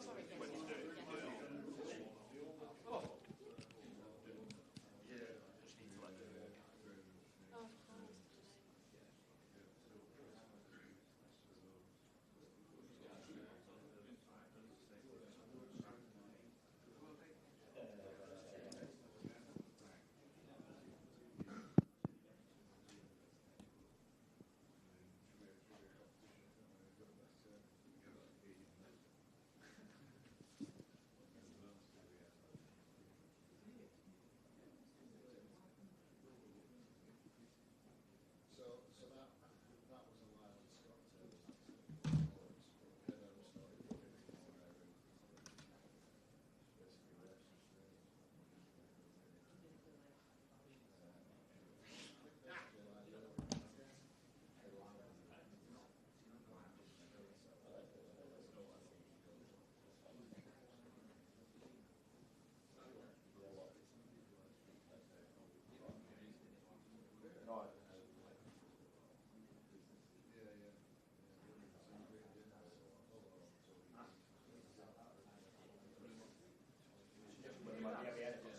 when you do it, you do it on. Just need to let it work.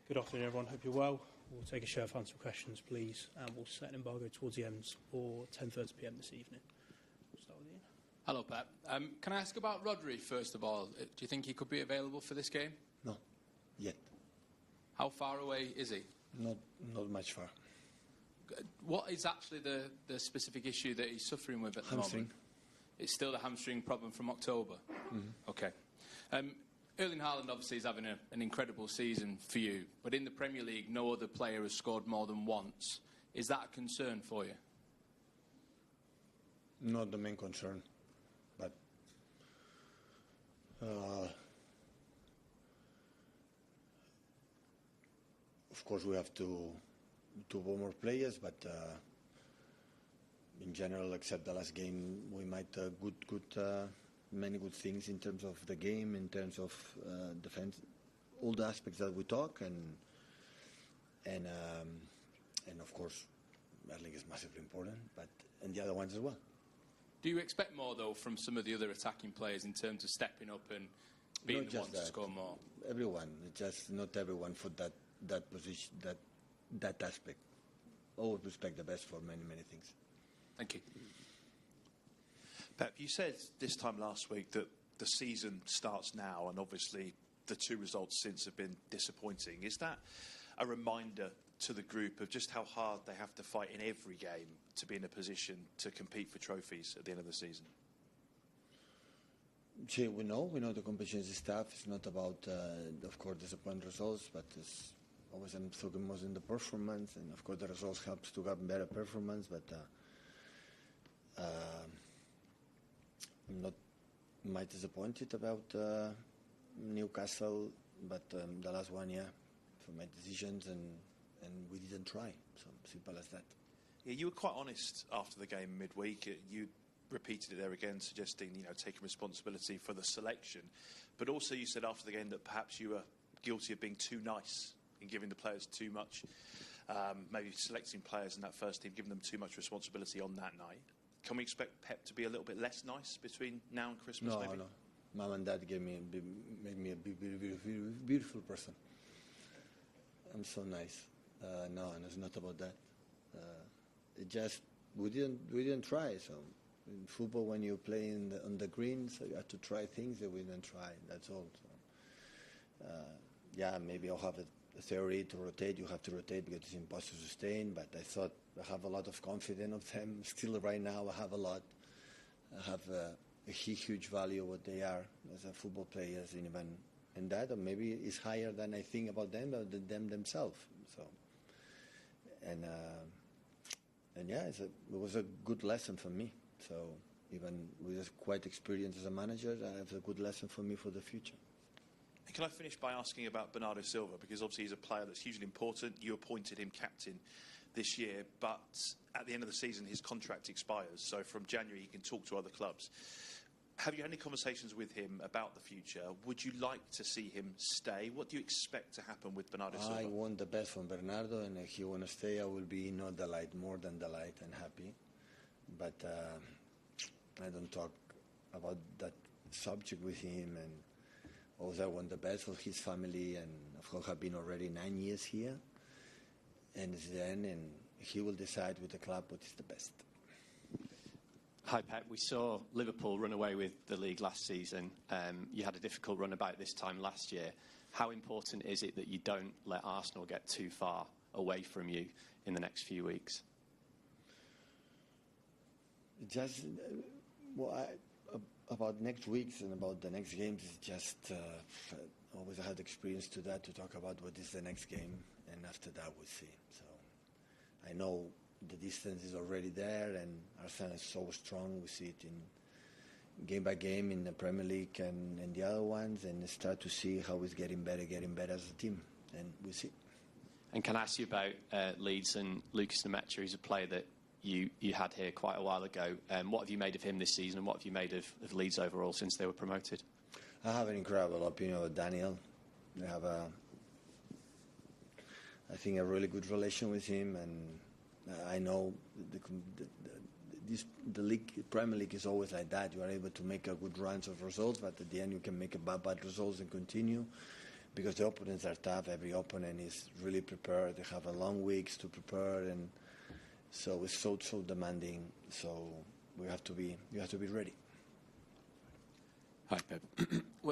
Good afternoon, everyone. Hope you're well. We'll take a show of hands for questions, please, and we'll set an embargo towards the end for 10:30 p.m. this evening. We'll start with Ian. Hello, Pep. Can I ask about Rodri, first of all? Do you think he could be available for this game? No, yet. How far away is he? Not much far. What is actually the specific issue that he's suffering with at the Hamstring. moment? It's still the hamstring problem from October? Mm-hmm. Okay. Erling Haaland obviously is having an incredible season for you, but in the Premier League, no other player has scored more than once. Is that a concern for you? Not the main concern, but of course we have two more players, but in general, except the last game, we might many good things in terms of the game, in terms of defense, all the aspects that we talk, and of course, Erling is massively important, and the other ones as well. Do you expect more, though, from some of the other attacking players in terms of stepping up and being the ones to score more? Everyone, just not everyone for that position, that aspect. Always respect the best for many things. Thank you. Pep, you said this time last week that the season starts now, and obviously the two results since have been disappointing. Is that a reminder to the group of just how hard they have to fight in every game to be in a position to compete for trophies at the end of the season? We know the competition is tough. It's not about, of course, disappointing results, but it's always I'm talking most in the performance, and of course the results helps to have better performance, but I'm not much disappointed about Newcastle, but the last one, for my decisions, and we didn't try. So simple as that. Yeah, you were quite honest after the game midweek. You repeated it there again, suggesting taking responsibility for the selection, but also you said after the game that perhaps you were guilty of being too nice in giving the players too much, maybe selecting players in that first team, giving them too much responsibility on that night. Can we expect Pep to be a little bit less nice between now and Christmas? No, maybe? no. Mom and Dad made me a beautiful person. I'm so nice. No, and it's not about that. It just we didn't try. So in football, when you play on the green, so you have to try things that we didn't try. That's all. So, maybe I'll have a theory to rotate. You have to rotate because it's impossible to sustain. But I thought I have a lot of confidence of them. Still, right now, I have a lot. I have a huge value what they are as a football players, and that, or maybe it's higher than I think about them than them themselves. So, and it was a good lesson for me. So even with quite experience as a manager, it's a good lesson for me for the future. And can I finish by asking about Bernardo Silva, because obviously he's a player that's hugely important. You appointed him captain this year, but at the end of the season his contract expires, so from January he can talk to other clubs. Have you had any conversations with him about the future? Would you like to see him stay? What do you expect to happen with Bernardo Silva? I want the best from Bernardo, and if he want to stay, I will be not delighted, more than delighted and happy. But I don't talk about that subject with him, and also I want the best for his family, and of course I've been already 9 years here, and it's the end, and he will decide with the club what is the best. Hi Pep, we saw Liverpool run away with the league last season. You had a difficult run about this time last year. How important is it that you don't let Arsenal get too far away from you in the next few weeks? Just about next weeks and about the next games, it's just always I had experience to that, to talk about what is the next game, and after that we'll see. So I know the distance is already there, and Arsenal is so strong. We see it in game by game in the Premier League and the other ones, and start to see how it's getting better as a team, and we'll see. And can I ask you about Leeds and Lucas Nemecha? He's a player that you had here quite a while ago. What have you made of him this season, and what have you made of Leeds overall since they were promoted? I have an incredible opinion of Daniel. I have I think a really good relation with him, and I know the league, Premier League is always like that. You are able to make a good runs of results, but at the end you can make a bad results and continue. because the opponents are tough. Every opponent is really prepared. They have a long weeks to prepare, and so it's so demanding. So you have to be ready. Hi, Pep.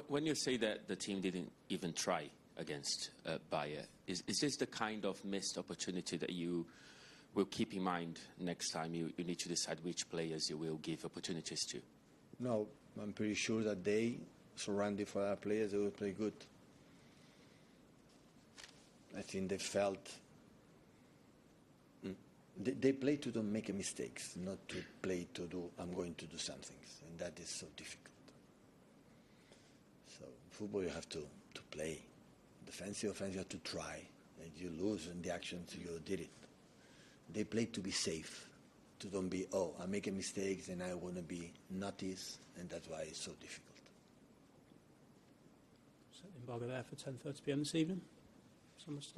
When you say that the team didn't even try against Bayer, is this the kind of missed opportunity that you will keep in mind next time you need to decide which players you will give opportunities to? No, I'm pretty sure that they surrounded for our players, they will play good. I think they felt they play to don't make mistakes, not to play to do I'm going to do something, and that is so difficult. So football you have to play. Defensive, offensive, you have to try. And you lose in the actions, you did it. They play to be safe, to don't be, I'm making mistakes and I want to be noticed, and that's why it's so difficult. Set the embargo there for 10:30 p.m. this evening. Someone start.